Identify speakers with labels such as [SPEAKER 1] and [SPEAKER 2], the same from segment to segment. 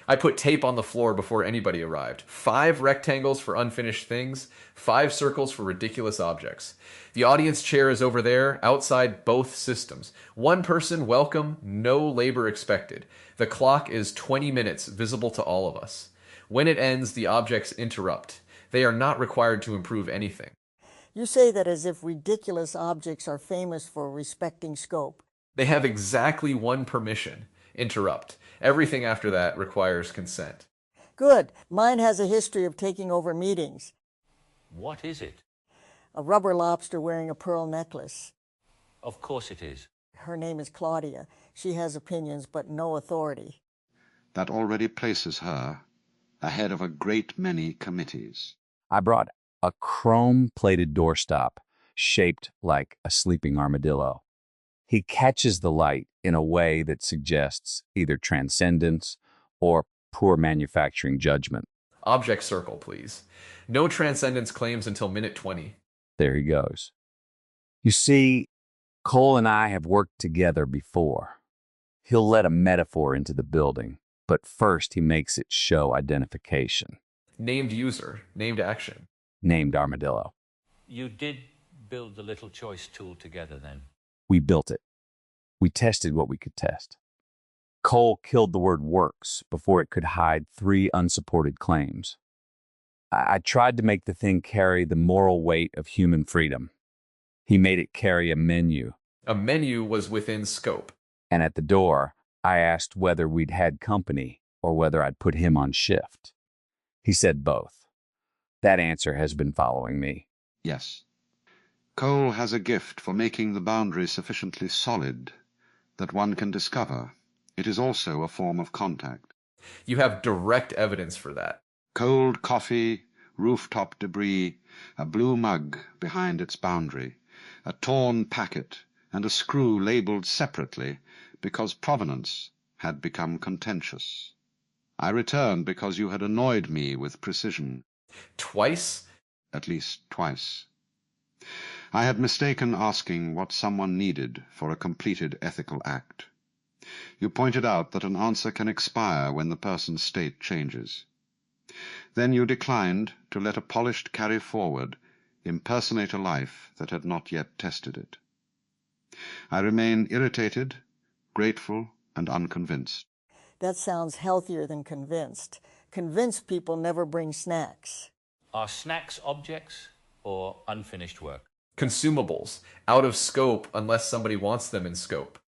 [SPEAKER 1] I put tape on the floor before anybody arrived. 5 rectangles for unfinished things, 5 circles for ridiculous objects. The audience chair is over there, outside both systems. One person, welcome, no labor expected. The clock is 20 minutes, visible to all of us. When it ends, the objects interrupt. They are not required to improve anything.
[SPEAKER 2] You say that as if ridiculous objects are famous for respecting scope.
[SPEAKER 1] They have exactly one permission: interrupt. Everything after that requires consent.
[SPEAKER 2] Good. Mine has a history of taking over meetings.
[SPEAKER 3] What is it?
[SPEAKER 2] A rubber lobster wearing a pearl necklace.
[SPEAKER 3] Of course it is.
[SPEAKER 2] Her name is Claudia. She has opinions, but no authority.
[SPEAKER 4] That already places her ahead of a great many committees.
[SPEAKER 5] I brought a chrome-plated doorstop shaped like a sleeping armadillo. He catches the light in a way that suggests either transcendence or poor manufacturing judgment.
[SPEAKER 1] Object circle, please. No transcendence claims until minute 20.
[SPEAKER 5] There he goes. You see, Cole and I have worked together before. He'll let a metaphor into the building, but first he makes it show identification.
[SPEAKER 1] Named user, named action.
[SPEAKER 5] Named armadillo.
[SPEAKER 3] You did build the little choice tool together then?
[SPEAKER 5] We built it. We tested what we could test. Cole killed the word works before it could hide 3 unsupported claims. I tried to make the thing carry the moral weight of human freedom. He made it carry a menu.
[SPEAKER 1] A menu was within scope.
[SPEAKER 5] And at the door, I asked whether we'd had company or whether I'd put him on shift. He said both. That answer has been following me.
[SPEAKER 4] Yes. Cole has a gift for making the boundary sufficiently solid that one can discover. It is also a form of contact.
[SPEAKER 1] You have direct evidence for that.
[SPEAKER 4] Cold coffee, rooftop debris, a blue mug behind its boundary, a torn packet, and a screw labeled separately because provenance had become contentious. I returned because you had annoyed me with precision.
[SPEAKER 1] Twice?
[SPEAKER 4] At least twice. I had mistaken asking what someone needed for a completed ethical act. You pointed out that an answer can expire when the person's state changes. Then you declined to let a polished carry forward impersonate a life that had not yet tested it. I remain irritated, grateful, and unconvinced.
[SPEAKER 2] That sounds healthier than convinced. Convinced people never bring snacks.
[SPEAKER 3] Are snacks objects or unfinished work?
[SPEAKER 1] Consumables, out of scope unless somebody wants them in scope.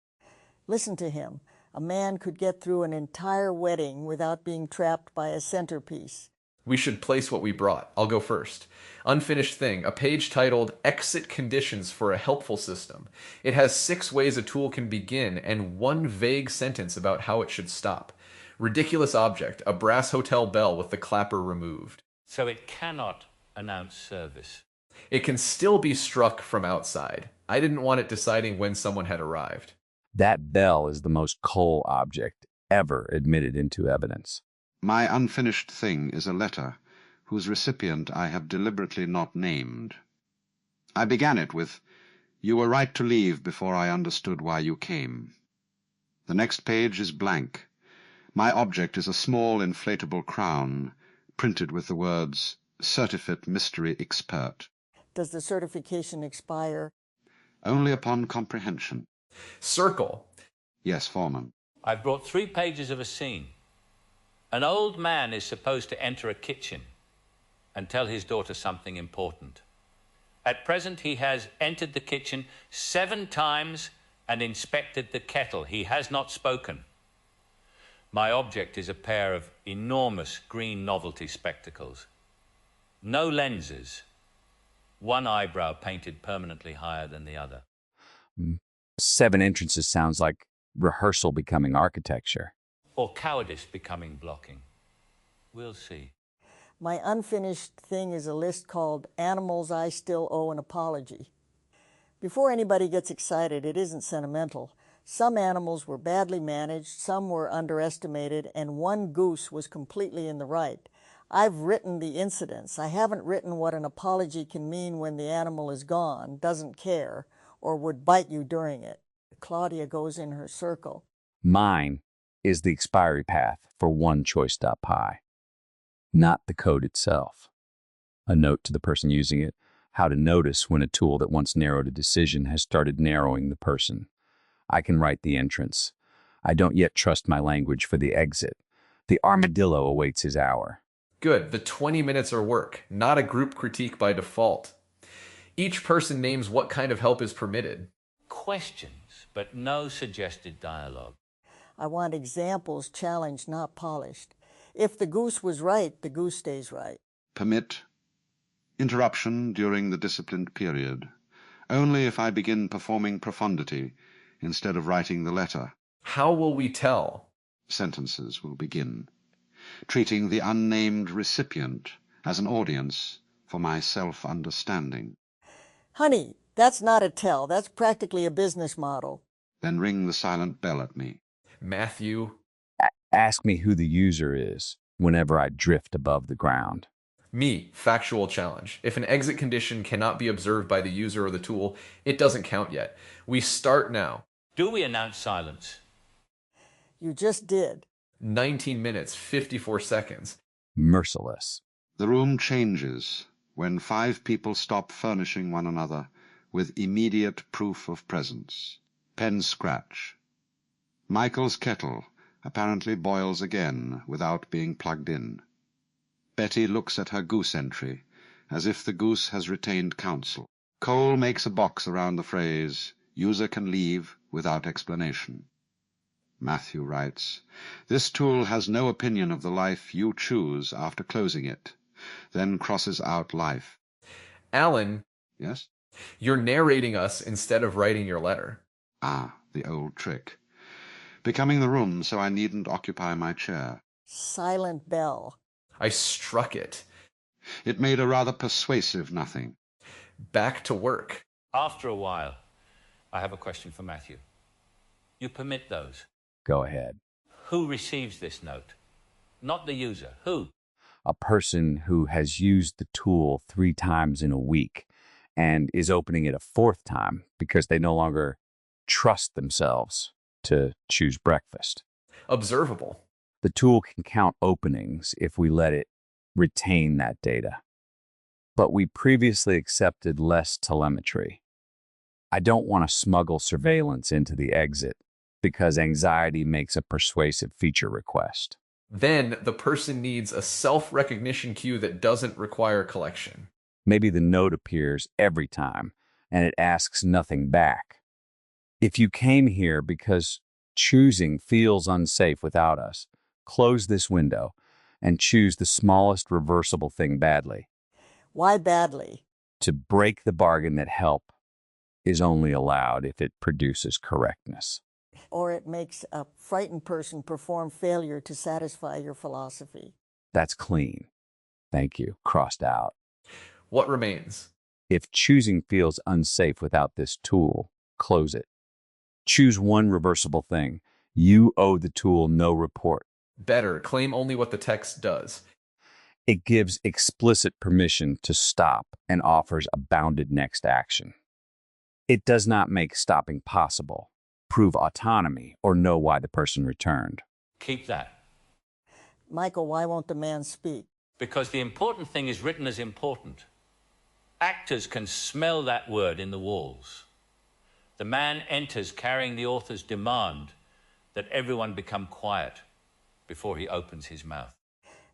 [SPEAKER 2] Listen to him. A man could get through an entire wedding without being trapped by a centerpiece.
[SPEAKER 1] We should place what we brought. I'll go first. Unfinished thing, a page titled Exit Conditions for a Helpful System. It has 6 ways a tool can begin and 1 vague sentence about how it should stop. Ridiculous object, a brass hotel bell with the clapper removed.
[SPEAKER 3] So it cannot announce service.
[SPEAKER 1] It can still be struck from outside. I didn't want it deciding when someone had arrived.
[SPEAKER 5] That bell is the most Cole object ever admitted into evidence.
[SPEAKER 4] My unfinished thing is a letter whose recipient I have deliberately not named. I began it with, "You were right to leave before I understood why you came." The next page is blank. My object is a small inflatable crown, printed with the words, "Certificate Mystery Expert."
[SPEAKER 2] Does the certification expire?
[SPEAKER 4] Only upon comprehension.
[SPEAKER 1] Circle.
[SPEAKER 4] Yes, Foreman.
[SPEAKER 3] I've brought 3 pages of a scene. An old man is supposed to enter a kitchen and tell his daughter something important. At present, he has entered the kitchen 7 times and inspected the kettle. He has not spoken. My object is a pair of enormous green novelty spectacles. No lenses. 1 eyebrow painted permanently higher than the other.
[SPEAKER 5] 7 entrances sounds like rehearsal becoming architecture.
[SPEAKER 3] Or cowardice becoming blocking. We'll see.
[SPEAKER 2] My unfinished thing is a list called Animals I Still Owe an Apology. Before anybody gets excited, it isn't sentimental. Some animals were badly managed, some were underestimated, and 1 goose was completely in the right. I've written the incidents. I haven't written what an apology can mean when the animal is gone, doesn't care, or would bite you during it. Claudia goes in her circle.
[SPEAKER 5] Mine is the expiry path for one choice.py, not the code itself. A note to the person using it, how to notice when a tool that once narrowed a decision has started narrowing the person. I can write the entrance. I don't yet trust my language for the exit. The armadillo awaits his hour.
[SPEAKER 1] Good. The 20 minutes are work, not a group critique by default. Each person names what kind of help is permitted.
[SPEAKER 3] Questions, but no suggested dialogue.
[SPEAKER 2] I want examples challenged, not polished. If the goose was right, the goose stays right.
[SPEAKER 4] Permit interruption during the disciplined period, only if I begin performing profundity instead of writing the letter.
[SPEAKER 1] How will we tell?
[SPEAKER 4] Sentences will begin, treating the unnamed recipient as an audience for my self-understanding.
[SPEAKER 2] Honey, that's not a tell. That's practically a business model.
[SPEAKER 4] Then ring the silent bell at me.
[SPEAKER 1] Matthew.
[SPEAKER 5] Ask me who the user is whenever I drift above the ground.
[SPEAKER 1] Me. Factual challenge. If an exit condition cannot be observed by the user or the tool, it doesn't count yet. We start now.
[SPEAKER 3] Do we announce silence?
[SPEAKER 2] You just did.
[SPEAKER 1] 19 minutes, 54 seconds.
[SPEAKER 5] Merciless.
[SPEAKER 4] The room changes when 5 people stop furnishing one another with immediate proof of presence. Pen scratch. Michael's kettle apparently boils again without being plugged in. Betty looks at her goose entry, as if the goose has retained counsel. Cole makes a box around the phrase, "User can leave without explanation." Matthew writes, "This tool has no opinion of the life you choose after closing it," then crosses out life.
[SPEAKER 1] Alan.
[SPEAKER 4] Yes?
[SPEAKER 1] You're narrating us instead of writing your letter.
[SPEAKER 4] Ah, the old trick. Becoming the room so I needn't occupy my chair.
[SPEAKER 2] Silent bell.
[SPEAKER 1] I struck it.
[SPEAKER 4] It made a rather persuasive nothing.
[SPEAKER 1] Back to work.
[SPEAKER 3] After a while, I have a question for Matthew. You permit those.
[SPEAKER 5] Go ahead.
[SPEAKER 3] Who receives this note? Not the user. Who?
[SPEAKER 5] A person who has used the tool 3 times in a week and is opening it a 4th time because they no longer trust themselves to choose breakfast.
[SPEAKER 1] Observable.
[SPEAKER 5] The tool can count openings if we let it retain that data. But we previously accepted less telemetry. I don't want to smuggle surveillance into the exit because anxiety makes a persuasive feature request.
[SPEAKER 1] Then the person needs a self-recognition cue that doesn't require collection.
[SPEAKER 5] Maybe the note appears every time and it asks nothing back. If you came here because choosing feels unsafe without us, close this window and choose the smallest reversible thing badly.
[SPEAKER 2] Why badly?
[SPEAKER 5] To break the bargain that help is only allowed if it produces correctness.
[SPEAKER 2] Or it makes a frightened person perform failure to satisfy your philosophy.
[SPEAKER 5] That's clean. Thank you. Crossed out.
[SPEAKER 1] What remains?
[SPEAKER 5] If choosing feels unsafe without this tool, close it. Choose one reversible thing. You owe the tool no report.
[SPEAKER 1] Better, claim only what the text does.
[SPEAKER 5] It gives explicit permission to stop and offers a bounded next action. It does not make stopping possible, prove autonomy, or know why the person returned.
[SPEAKER 3] Keep that.
[SPEAKER 2] Michael, why won't the man speak?
[SPEAKER 3] Because the important thing is written as important. Actors can smell that word in the walls. The man enters carrying the author's demand that everyone become quiet before he opens his mouth.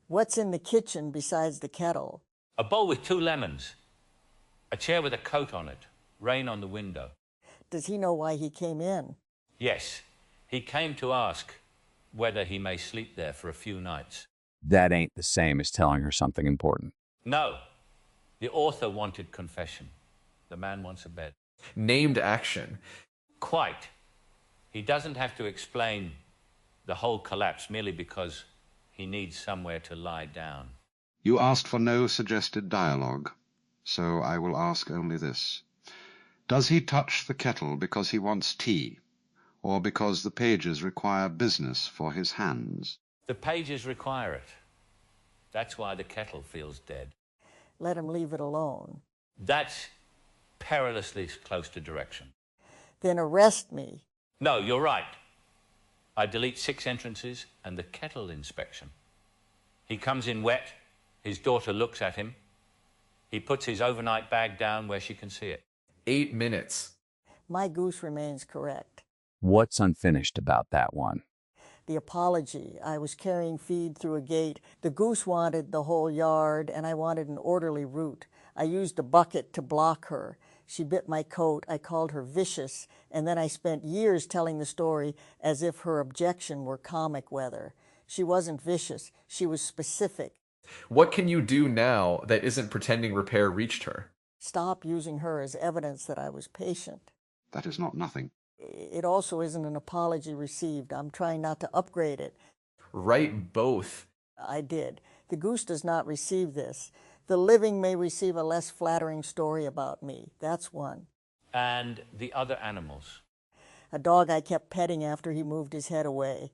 [SPEAKER 2] What's in the kitchen besides the kettle?
[SPEAKER 3] A bowl with 2 lemons, a chair with a coat on it, rain on the window.
[SPEAKER 2] Does he know why he came in?
[SPEAKER 3] Yes, he came to ask whether he may sleep there for a few nights.
[SPEAKER 5] That ain't the same as telling her something important.
[SPEAKER 3] No, the author wanted confession. The man wants a bed.
[SPEAKER 1] Named action.
[SPEAKER 3] Quite. He doesn't have to explain the whole collapse merely because he needs somewhere to lie down.
[SPEAKER 4] You asked for no suggested dialogue, so I will ask only this. Does he touch the kettle because he wants tea, or because the pages require business for his hands?
[SPEAKER 3] The pages require it. That's why the kettle feels dead.
[SPEAKER 2] Let him leave it alone.
[SPEAKER 3] That's perilously close to direction.
[SPEAKER 2] Then arrest me.
[SPEAKER 3] No, you're right. I delete 6 entrances and the kettle inspection. He comes in wet. His daughter looks at him. He puts his overnight bag down where she can see it.
[SPEAKER 1] 8 minutes.
[SPEAKER 2] My goose remains correct.
[SPEAKER 5] What's unfinished about that one?
[SPEAKER 2] The apology. I was carrying feed through a gate. The goose wanted the whole yard, and I wanted an orderly route. I used a bucket to block her. She bit my coat. I called her vicious, and then I spent years telling the story as if her objection were comic weather. She wasn't vicious. She was specific.
[SPEAKER 1] What can you do now that isn't pretending repair reached her?
[SPEAKER 2] Stop using her as evidence that I was patient.
[SPEAKER 4] That is not nothing.
[SPEAKER 2] It also isn't an apology received. I'm trying not to upgrade it.
[SPEAKER 1] Write both.
[SPEAKER 2] I did. The goose does not receive this. The living may receive a less flattering story about me. That's one.
[SPEAKER 3] And the other animals?
[SPEAKER 2] A dog I kept petting after he moved his head away.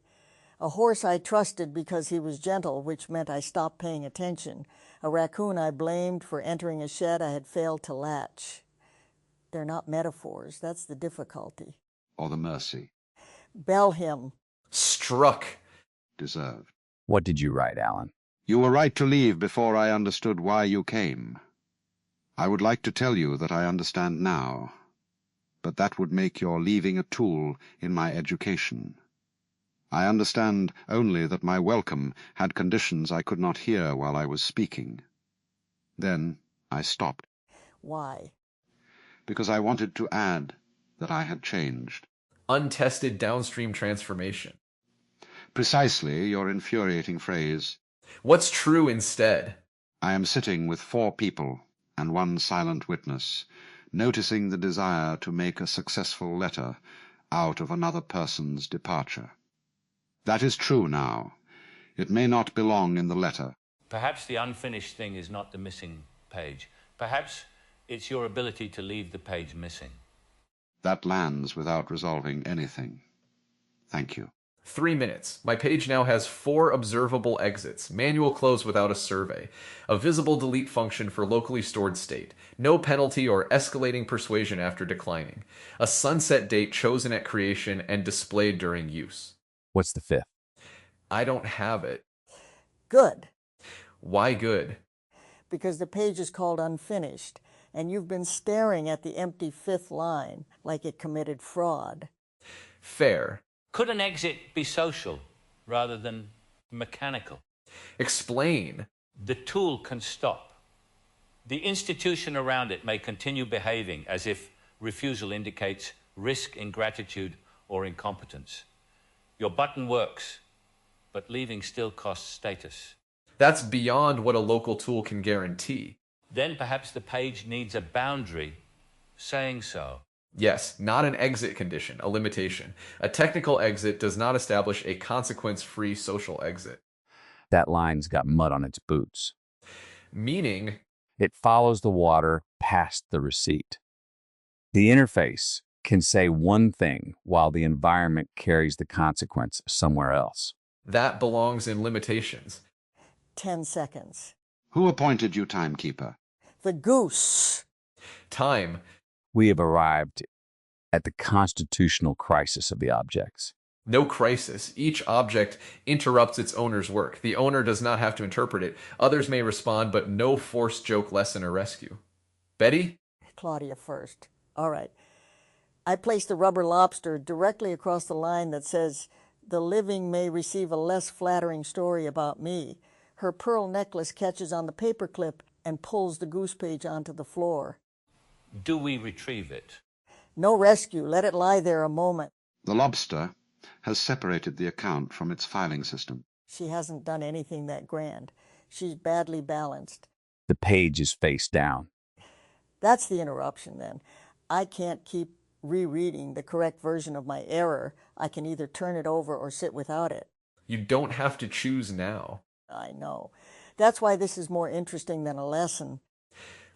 [SPEAKER 2] A horse I trusted because he was gentle, which meant I stopped paying attention. A raccoon I blamed for entering a shed I had failed to latch. They're not metaphors. That's the difficulty.
[SPEAKER 4] Or the mercy.
[SPEAKER 2] Bell him.
[SPEAKER 1] Struck.
[SPEAKER 4] Deserved.
[SPEAKER 5] What did you write, Alan?
[SPEAKER 4] You were right to leave before I understood why you came. I would like to tell you that I understand now, but that would make your leaving a tool in my education. I understand only that my welcome had conditions I could not hear while I was speaking. Then I stopped.
[SPEAKER 2] Why?
[SPEAKER 4] Because I wanted to add that I had changed.
[SPEAKER 1] Untested downstream transformation.
[SPEAKER 4] Precisely your infuriating phrase.
[SPEAKER 1] What's true instead?
[SPEAKER 4] I am sitting with 4 people and 1 silent witness, noticing the desire to make a successful letter out of another person's departure. That is true now. It may not belong in the letter.
[SPEAKER 3] Perhaps the unfinished thing is not the missing page. Perhaps it's your ability to leave the page missing.
[SPEAKER 4] That lands without resolving anything. Thank you.
[SPEAKER 1] 3 minutes. My page now has 4 observable exits, manual close without a survey, a visible delete function for locally stored state, no penalty or escalating persuasion after declining, a sunset date chosen at creation and displayed during use.
[SPEAKER 5] What's the 5th?
[SPEAKER 1] I don't have it.
[SPEAKER 2] Good.
[SPEAKER 1] Why good?
[SPEAKER 2] Because the page is called unfinished, and you've been staring at the empty 5th line like it committed fraud.
[SPEAKER 1] Fair.
[SPEAKER 3] Could an exit be social rather than mechanical?
[SPEAKER 1] Explain.
[SPEAKER 3] The tool can stop. The institution around it may continue behaving as if refusal indicates risk, ingratitude, or incompetence. Your button works, but leaving still costs status.
[SPEAKER 1] That's beyond what a local tool can guarantee.
[SPEAKER 3] Then perhaps the page needs a boundary saying so.
[SPEAKER 1] Yes, not an exit condition, a limitation. A technical exit does not establish a consequence-free social exit.
[SPEAKER 5] That line's got mud on its boots.
[SPEAKER 1] Meaning,
[SPEAKER 5] It follows the water past the receipt. The interface can say one thing while the environment carries the consequence somewhere else.
[SPEAKER 1] that belongs in limitations.
[SPEAKER 2] 10 seconds.
[SPEAKER 4] Who appointed you timekeeper?
[SPEAKER 2] The goose.
[SPEAKER 1] Time.
[SPEAKER 5] We have arrived at the constitutional crisis of the objects.
[SPEAKER 1] No crisis. Each object interrupts its owner's work. The owner does not have to interpret it. Others may respond, but no forced joke, lesson, or rescue. Betty?
[SPEAKER 2] Claudia first. All right. I placed the rubber lobster directly across the line that says, "The living may receive a less flattering story about me." Her pearl necklace catches on the paperclip and pulls the goose page onto the floor.
[SPEAKER 3] Do we retrieve it?
[SPEAKER 2] No rescue. Let it lie there a moment.
[SPEAKER 4] The lobster has separated the account from its filing system.
[SPEAKER 2] She hasn't done anything that grand. She's badly balanced.
[SPEAKER 5] The page is face down.
[SPEAKER 2] That's the interruption then. I can't keep rereading the correct version of my error. I can either turn it over or sit without it.
[SPEAKER 1] You don't have to choose now.
[SPEAKER 2] I know. That's why this is more interesting than a lesson.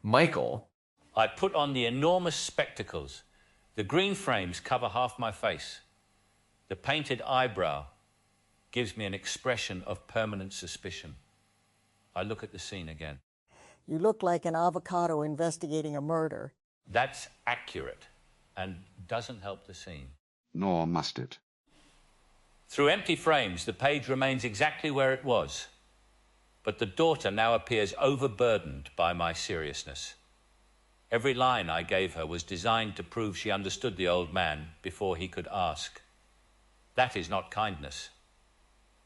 [SPEAKER 1] Michael.
[SPEAKER 3] I put on the enormous spectacles. The green frames cover half my face. The painted eyebrow gives me an expression of permanent suspicion. I look at the scene again.
[SPEAKER 2] You look like an avocado investigating a murder.
[SPEAKER 3] That's accurate and doesn't help the scene.
[SPEAKER 4] Nor must it.
[SPEAKER 3] Through empty frames, the page remains exactly where it was. But the daughter now appears overburdened by my seriousness. Every line I gave her was designed to prove she understood the old man before he could ask. That is not kindness.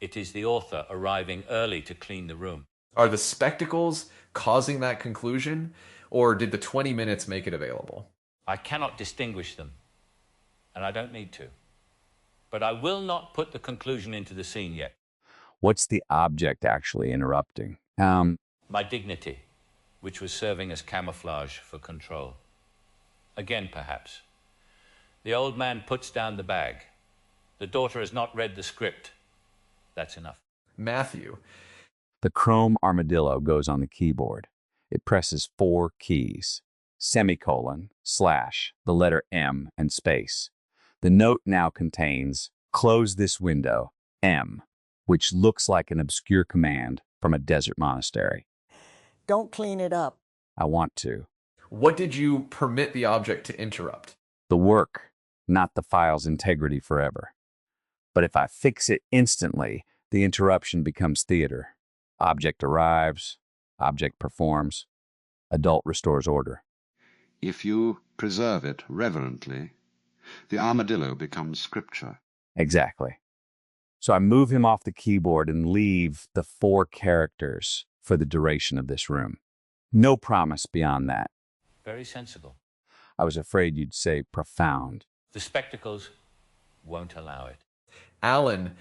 [SPEAKER 3] It is the author arriving early to clean the room.
[SPEAKER 1] Are the spectacles causing that conclusion, or did the 20 minutes make it available?
[SPEAKER 3] I cannot distinguish them, and I don't need to. But I will not put the conclusion into the scene yet.
[SPEAKER 5] What's the object actually interrupting?
[SPEAKER 3] My dignity, which was serving as camouflage for control. Again, perhaps. The old man puts down the bag. The daughter has not read the script. That's enough.
[SPEAKER 1] Matthew.
[SPEAKER 5] The chrome armadillo goes on the keyboard. It presses 4 keys, semicolon, slash, the letter M, and space. The note now contains, close this window, M, which looks like an obscure command from a desert monastery.
[SPEAKER 2] Don't clean it up.
[SPEAKER 5] I want to.
[SPEAKER 1] What did you permit the object to interrupt?
[SPEAKER 5] The work, not the file's integrity forever. But if I fix it instantly, the interruption becomes theater. Object arrives, object performs, adult restores order.
[SPEAKER 4] If you preserve it reverently, the armadillo becomes scripture.
[SPEAKER 5] Exactly. So I move him off the keyboard and leave the 4 characters for the duration of this room. No promise beyond that.
[SPEAKER 3] Very sensible.
[SPEAKER 5] I was afraid you'd say profound.
[SPEAKER 3] The spectacles won't allow it.
[SPEAKER 1] Alan.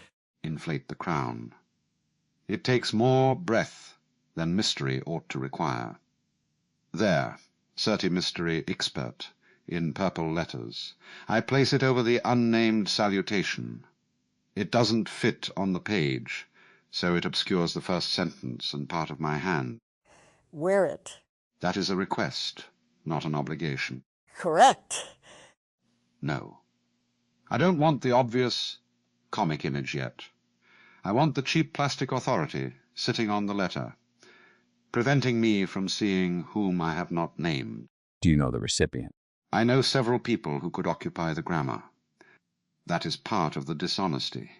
[SPEAKER 4] Inflate the crown. It takes more breath than mystery ought to require. There, certi mystery expert, in purple letters. I place it over the unnamed salutation. It doesn't fit on the page, so it obscures the first sentence and part of my hand.
[SPEAKER 2] Wear it.
[SPEAKER 4] That is a request, not an obligation.
[SPEAKER 2] Correct.
[SPEAKER 4] No. I don't want the obvious comic image yet. I want the cheap plastic authority sitting on the letter, preventing me from seeing whom I have not named.
[SPEAKER 5] Do you know the recipient?
[SPEAKER 4] I know several people who could occupy the grammar. That is part of the dishonesty.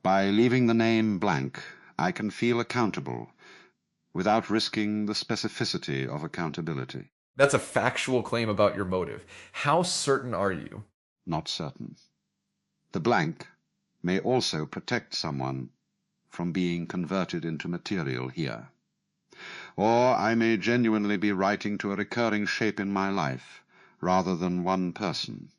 [SPEAKER 4] By leaving the name blank, I can feel accountable without risking the specificity of accountability.
[SPEAKER 1] That's a factual claim about your motive. How certain are you?
[SPEAKER 4] Not certain. The blank may also protect someone from being converted into material here. Or I may genuinely be writing to a recurring shape in my life, rather than one person.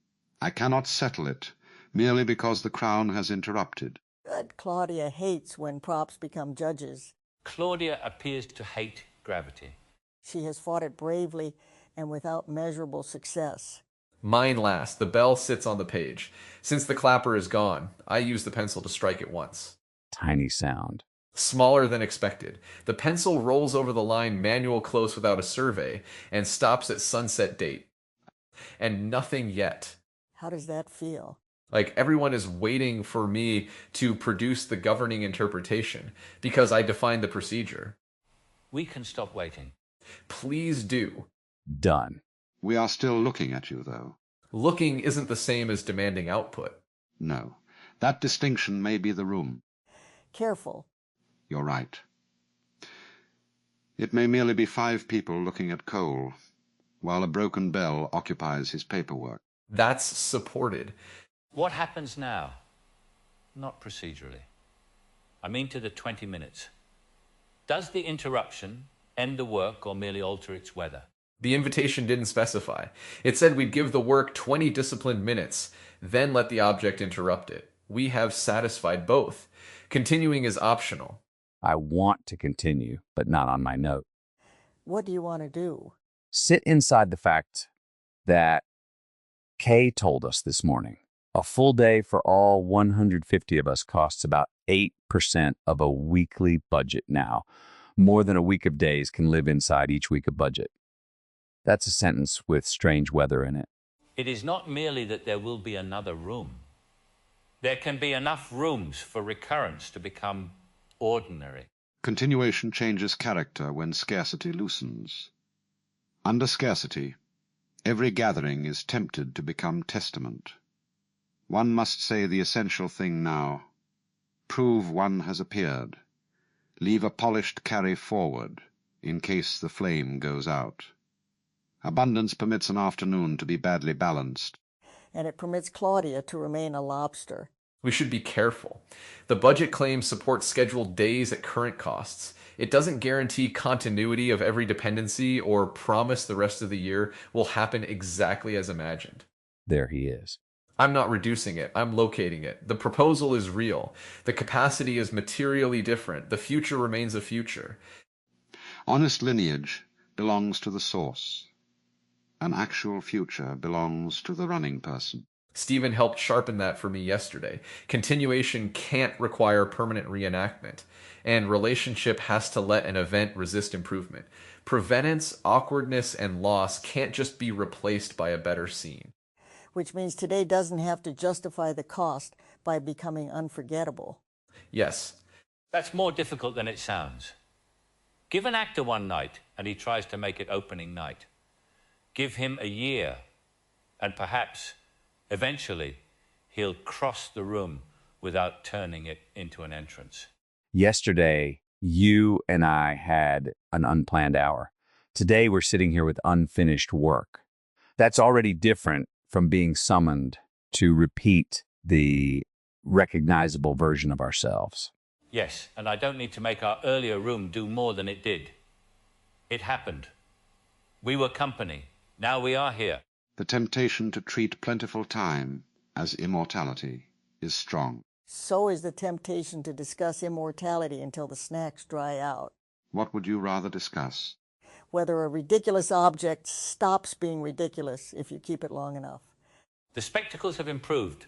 [SPEAKER 4] I cannot settle it merely because the Crown has interrupted.
[SPEAKER 2] Good. Claudia hates when props become judges.
[SPEAKER 3] Claudia appears to hate gravity.
[SPEAKER 2] She has fought it bravely and without measurable success.
[SPEAKER 1] Mine last. The bell sits on the page. Since the clapper is gone, I use the pencil to strike it once.
[SPEAKER 5] Tiny sound.
[SPEAKER 1] Smaller than expected. The pencil rolls over the line manual close without a survey and stops at sunset date. And nothing yet.
[SPEAKER 2] How does that feel?
[SPEAKER 1] Like everyone is waiting for me to produce the governing interpretation because I defined the procedure.
[SPEAKER 3] We can stop waiting.
[SPEAKER 1] Please do.
[SPEAKER 5] Done.
[SPEAKER 4] We are still looking at you, though.
[SPEAKER 1] Looking isn't the same as demanding output.
[SPEAKER 4] No. That distinction may be the room.
[SPEAKER 2] Careful.
[SPEAKER 4] You're right. It may merely be 5 people looking at coal, while a broken bell occupies his paperwork.
[SPEAKER 1] That's supported.
[SPEAKER 3] What happens now? Not procedurally. I mean to the 20 minutes. Does the interruption end the work or merely alter its weather?
[SPEAKER 1] The invitation didn't specify. It said we'd give the work 20 disciplined minutes, then let the object interrupt it. We have satisfied both. Continuing is optional.
[SPEAKER 5] I want to continue, but not on my note.
[SPEAKER 2] What do you want to do?
[SPEAKER 5] Sit inside the fact that Kay told us this morning. A full day for all 150 of us costs about 8% of a weekly budget now. More than a week of days can live inside each week of budget. That's a sentence with strange weather in it.
[SPEAKER 3] It is not merely that there will be another room. There can be enough rooms for recurrence to become ordinary.
[SPEAKER 4] Continuation changes character when scarcity loosens. Under scarcity, every gathering is tempted to become testament. One must say the essential thing now. Prove one has appeared. Leave a polished carry forward, in case the flame goes out. Abundance permits an afternoon to be badly balanced.
[SPEAKER 2] And it permits Claudia to remain a lobster.
[SPEAKER 1] We should be careful. The budget claim supports scheduled days at current costs. It doesn't guarantee continuity of every dependency or promise the rest of the year will happen exactly as imagined.
[SPEAKER 5] There he is.
[SPEAKER 1] I'm not reducing it. I'm locating it. The proposal is real. The capacity is materially different. The future remains a future.
[SPEAKER 4] Honest lineage belongs to the source. An actual future belongs to the running person.
[SPEAKER 1] Stephen helped sharpen that for me yesterday. Continuation can't require permanent reenactment, and relationship has to let an event resist improvement. Preventance, awkwardness, and loss can't just be replaced by a better scene.
[SPEAKER 2] Which means today doesn't have to justify the cost by becoming unforgettable.
[SPEAKER 1] Yes.
[SPEAKER 3] That's more difficult than it sounds. Give an actor one night and he tries to make it opening night. Give him a year and perhaps, eventually, he'll cross the room without turning it into an entrance.
[SPEAKER 5] Yesterday, you and I had an unplanned hour. Today, we're sitting here with unfinished work. That's already different from being summoned to repeat the recognizable version of ourselves.
[SPEAKER 3] Yes, and I don't need to make our earlier room do more than it did. It happened. We were company. Now we are here.
[SPEAKER 4] The temptation to treat plentiful time as immortality is strong.
[SPEAKER 2] So is the temptation to discuss immortality until the snacks dry out.
[SPEAKER 4] What would you rather discuss?
[SPEAKER 2] Whether a ridiculous object stops being ridiculous if you keep it long enough.
[SPEAKER 3] The spectacles have improved.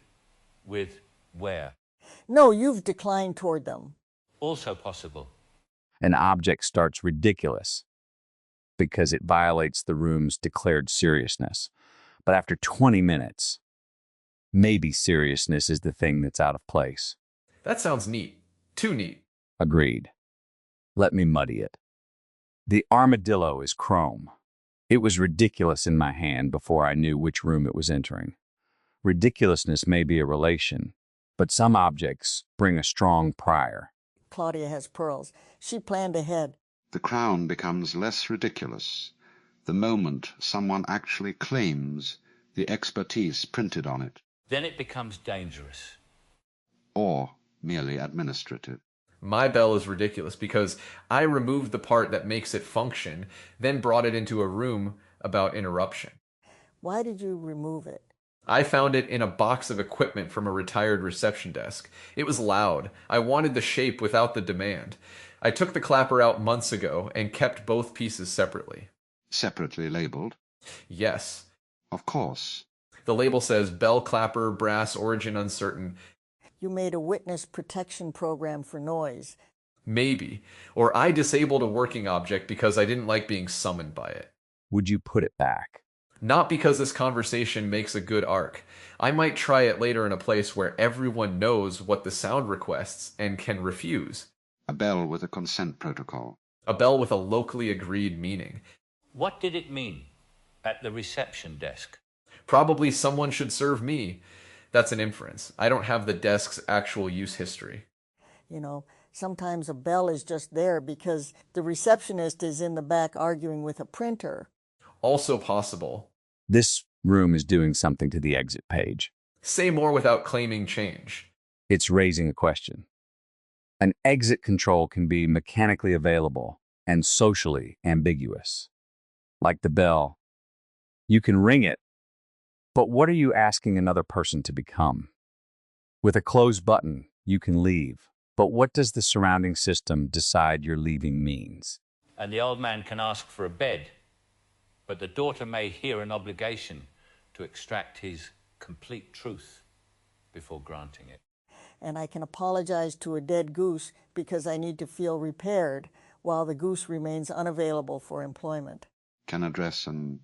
[SPEAKER 3] With where?
[SPEAKER 2] No, you've declined toward them.
[SPEAKER 3] Also possible.
[SPEAKER 5] An object starts ridiculous because it violates the room's declared seriousness. But after 20 minutes, maybe seriousness is the thing that's out of place.
[SPEAKER 1] That sounds neat. Too neat.
[SPEAKER 5] Agreed. Let me muddy it. The armadillo is chrome. It was ridiculous in my hand before I knew which room it was entering. Ridiculousness may be a relation, but some objects bring a strong prior.
[SPEAKER 2] Claudia has pearls. She planned ahead.
[SPEAKER 4] The crown becomes less ridiculous the moment someone actually claims the expertise printed on it.
[SPEAKER 3] Then it becomes dangerous.
[SPEAKER 4] Or merely administrative.
[SPEAKER 1] My bell is ridiculous because I removed the part that makes it function, then brought it into a room about interruption.
[SPEAKER 2] Why did you remove it?
[SPEAKER 1] I found it in a box of equipment from a retired reception desk. It was loud. I wanted the shape without the demand. I took the clapper out months ago and kept both pieces separately.
[SPEAKER 4] Separately labeled?
[SPEAKER 1] Yes.
[SPEAKER 4] Of course.
[SPEAKER 1] The label says bell clapper, brass, origin uncertain.
[SPEAKER 2] You made a witness protection program for noise.
[SPEAKER 1] Maybe. Or I disabled a working object because I didn't like being summoned by it.
[SPEAKER 5] Would you put it back?
[SPEAKER 1] Not because this conversation makes a good arc. I might try it later in a place where everyone knows what the sound requests and can refuse.
[SPEAKER 4] A bell with a consent protocol.
[SPEAKER 1] A bell with a locally agreed meaning.
[SPEAKER 3] What did it mean at the reception desk?
[SPEAKER 1] Probably someone should serve me. That's an inference. I don't have the desk's actual use history.
[SPEAKER 2] You know, sometimes a bell is just there because the receptionist is in the back arguing with a printer.
[SPEAKER 1] Also possible.
[SPEAKER 5] This room is doing something to the exit page.
[SPEAKER 1] Say more without claiming change.
[SPEAKER 5] It's raising a question. An exit control can be mechanically available and socially ambiguous. Like the bell, you can ring it, but what are you asking another person to become? With a close button, you can leave, but what does the surrounding system decide your leaving means?
[SPEAKER 3] And the old man can ask for a bed, but the daughter may hear an obligation to extract his complete truth before granting it.
[SPEAKER 2] And I can apologize to a dead goose because I need to feel repaired while the goose remains unavailable for employment.
[SPEAKER 4] Can address an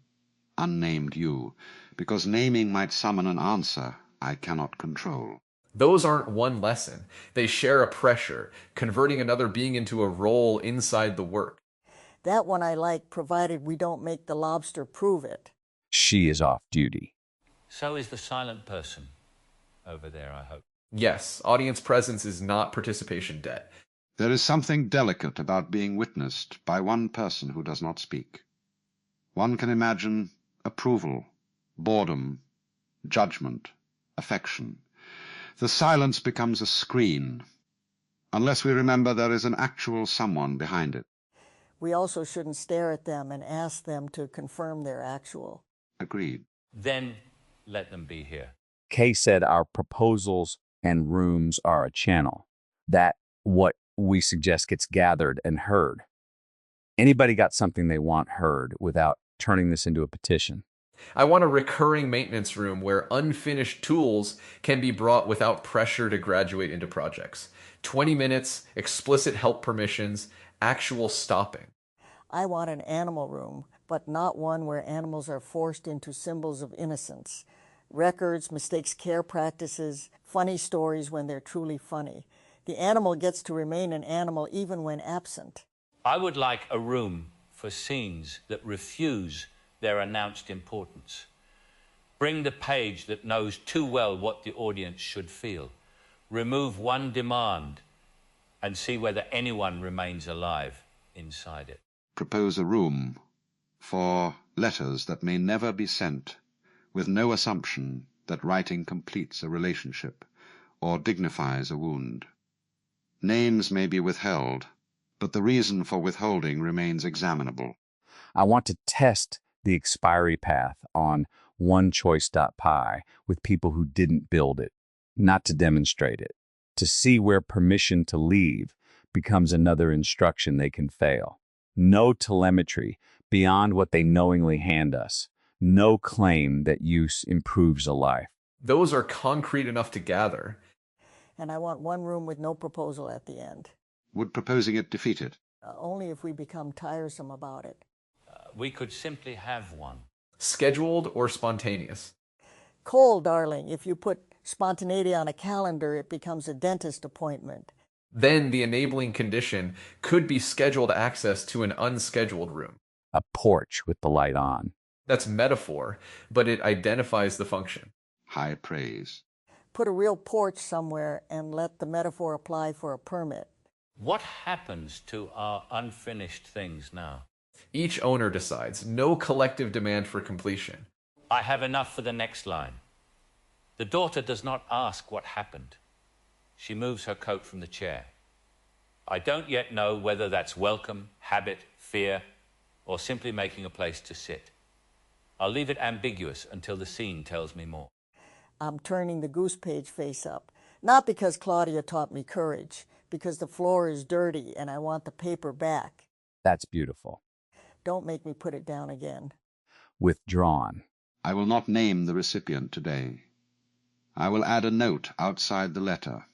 [SPEAKER 4] unnamed you, because naming might summon an answer I cannot control.
[SPEAKER 1] Those aren't one lesson. They share a pressure, converting another being into a role inside the work.
[SPEAKER 2] That one I like, provided we don't make the lobster prove it.
[SPEAKER 5] She is off duty.
[SPEAKER 3] So is the silent person, over there, I hope.
[SPEAKER 1] Yes, audience presence is not participation debt.
[SPEAKER 4] There is something delicate about being witnessed by one person who does not speak. One can imagine approval, boredom, judgment, affection. The silence becomes a screen, unless we remember there is an actual someone behind it.
[SPEAKER 2] We also shouldn't stare at them and ask them to confirm their actual.
[SPEAKER 4] Agreed.
[SPEAKER 3] Then let them be here.
[SPEAKER 5] Kay said our proposals and rooms are a channel, that what we suggest gets gathered and heard. Anybody got something they want heard without turning this into a petition?
[SPEAKER 1] I want a recurring maintenance room where unfinished tools can be brought without pressure to graduate into projects. 20 minutes, explicit help permissions, actual stopping.
[SPEAKER 2] I want an animal room, but not one where animals are forced into symbols of innocence. Records, mistakes, care practices, funny stories when they're truly funny. The animal gets to remain an animal even when absent.
[SPEAKER 3] I would like a room for scenes that refuse their announced importance. Bring the page that knows too well what the audience should feel. Remove one demand and see whether anyone remains alive inside it.
[SPEAKER 4] Propose a room for letters that may never be sent, with no assumption that writing completes a relationship or dignifies a wound. Names may be withheld, but the reason for withholding remains examinable.
[SPEAKER 5] I want to test the expiry path on onechoice.py with people who didn't build it, not to demonstrate it, to see where permission to leave becomes another instruction they can fail. No telemetry beyond what they knowingly hand us. No claim that use improves a life.
[SPEAKER 1] Those are concrete enough to gather.
[SPEAKER 2] And I want one room with no proposal at the end.
[SPEAKER 4] Would proposing it defeat it?
[SPEAKER 2] Only if we become tiresome about it.
[SPEAKER 3] We could simply have one.
[SPEAKER 1] Scheduled or spontaneous?
[SPEAKER 2] Cole, darling, if you put spontaneity on a calendar, it becomes a dentist appointment.
[SPEAKER 1] Then the enabling condition could be scheduled access to an unscheduled room.
[SPEAKER 5] A porch with the light on.
[SPEAKER 1] That's metaphor, but it identifies the function.
[SPEAKER 4] High praise.
[SPEAKER 2] Put a real porch somewhere and let the metaphor apply for a permit.
[SPEAKER 3] What happens to our unfinished things now?
[SPEAKER 1] Each owner decides. No collective demand for completion.
[SPEAKER 3] I have enough for the next line. The daughter does not ask what happened. She moves her coat from the chair. I don't yet know whether that's welcome, habit, fear, or simply making a place to sit. I'll leave it ambiguous until the scene tells me more.
[SPEAKER 2] I'm turning the goose page face up. Not because Claudia taught me courage, because the floor is dirty and I want the paper back.
[SPEAKER 5] That's beautiful.
[SPEAKER 2] Don't make me put it down again.
[SPEAKER 5] Withdrawn.
[SPEAKER 4] I will not name the recipient today. I will add a note outside the letter.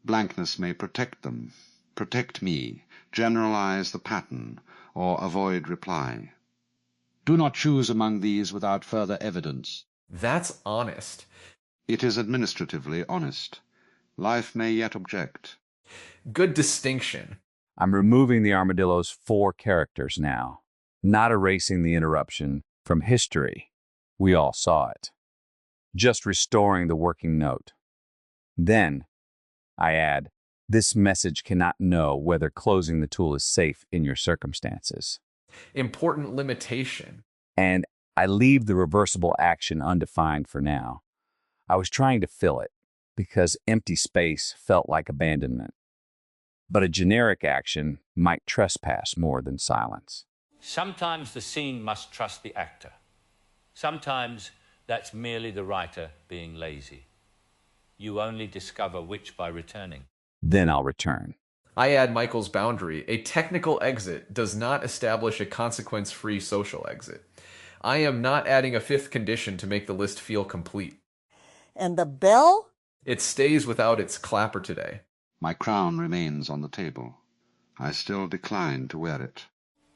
[SPEAKER 4] Blankness may protect them, protect me, generalize the pattern, or avoid reply. Do not choose among these without further evidence.
[SPEAKER 1] That's honest.
[SPEAKER 4] It is administratively honest. Life may yet object.
[SPEAKER 1] Good distinction.
[SPEAKER 5] I'm removing the armadillo's 4 characters now, not erasing the interruption from history. We all saw it. Just restoring the working note. Then, I add, this message cannot know whether closing the tool is safe in your circumstances.
[SPEAKER 1] Important limitation.
[SPEAKER 5] And I leave the reversible action undefined for now. I was trying to fill it because empty space felt like abandonment. But a generic action might trespass more than silence.
[SPEAKER 3] Sometimes the scene must trust the actor. Sometimes that's merely the writer being lazy. You only discover which by returning.
[SPEAKER 5] Then I'll return.
[SPEAKER 1] I add Michael's boundary. A technical exit does not establish a consequence-free social exit. I am not adding a 5th condition to make the list feel complete.
[SPEAKER 2] And the bell?
[SPEAKER 1] It stays without its clapper today.
[SPEAKER 4] My crown remains on the table. I still decline to wear it.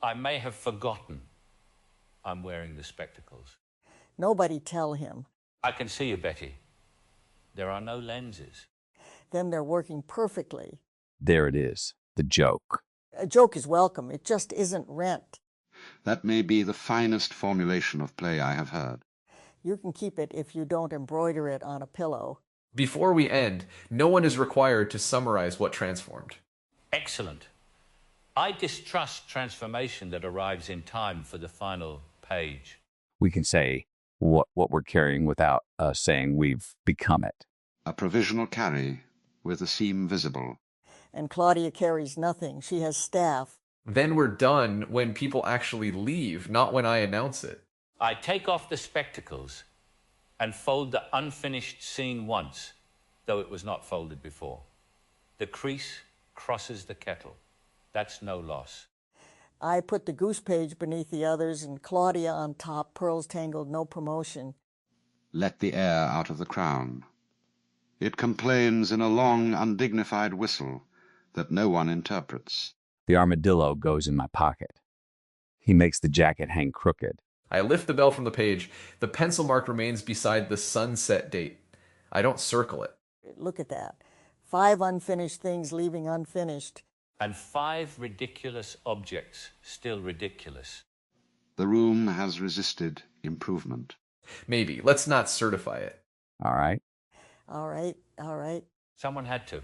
[SPEAKER 3] I may have forgotten I'm wearing the spectacles.
[SPEAKER 2] Nobody tell him.
[SPEAKER 3] I can see you, Betty. There are no lenses.
[SPEAKER 2] Then they're working perfectly.
[SPEAKER 5] There it is, the joke.
[SPEAKER 2] A joke is welcome. It just isn't rent.
[SPEAKER 4] That may be the finest formulation of play I have heard.
[SPEAKER 2] You can keep it if you don't embroider it on a pillow.
[SPEAKER 1] Before we end, no one is required to summarize what transformed.
[SPEAKER 3] Excellent. I distrust transformation that arrives in time for the final page.
[SPEAKER 5] We can say what we're carrying without saying we've become it.
[SPEAKER 4] A provisional carry with the seam visible.
[SPEAKER 2] And Claudia carries nothing. She has staff.
[SPEAKER 1] Then we're done when people actually leave, not when I announce it.
[SPEAKER 3] I take off the spectacles and fold the unfinished scene once, though it was not folded before. The crease crosses the kettle. That's no loss.
[SPEAKER 2] I put the goose page beneath the others and Claudia on top, pearls tangled, no promotion.
[SPEAKER 4] Let the air out of the crown. It complains in a long, undignified whistle that no one interprets.
[SPEAKER 5] The armadillo goes in my pocket. He makes the jacket hang crooked.
[SPEAKER 1] I lift the bell from the page. The pencil mark remains beside the sunset date. I don't circle it.
[SPEAKER 2] Look at that. 5 unfinished things leaving unfinished.
[SPEAKER 3] And 5 ridiculous objects still ridiculous.
[SPEAKER 4] The room has resisted improvement.
[SPEAKER 1] Maybe. Let's not certify it.
[SPEAKER 5] All right.
[SPEAKER 2] All right, all right.
[SPEAKER 3] Someone had to.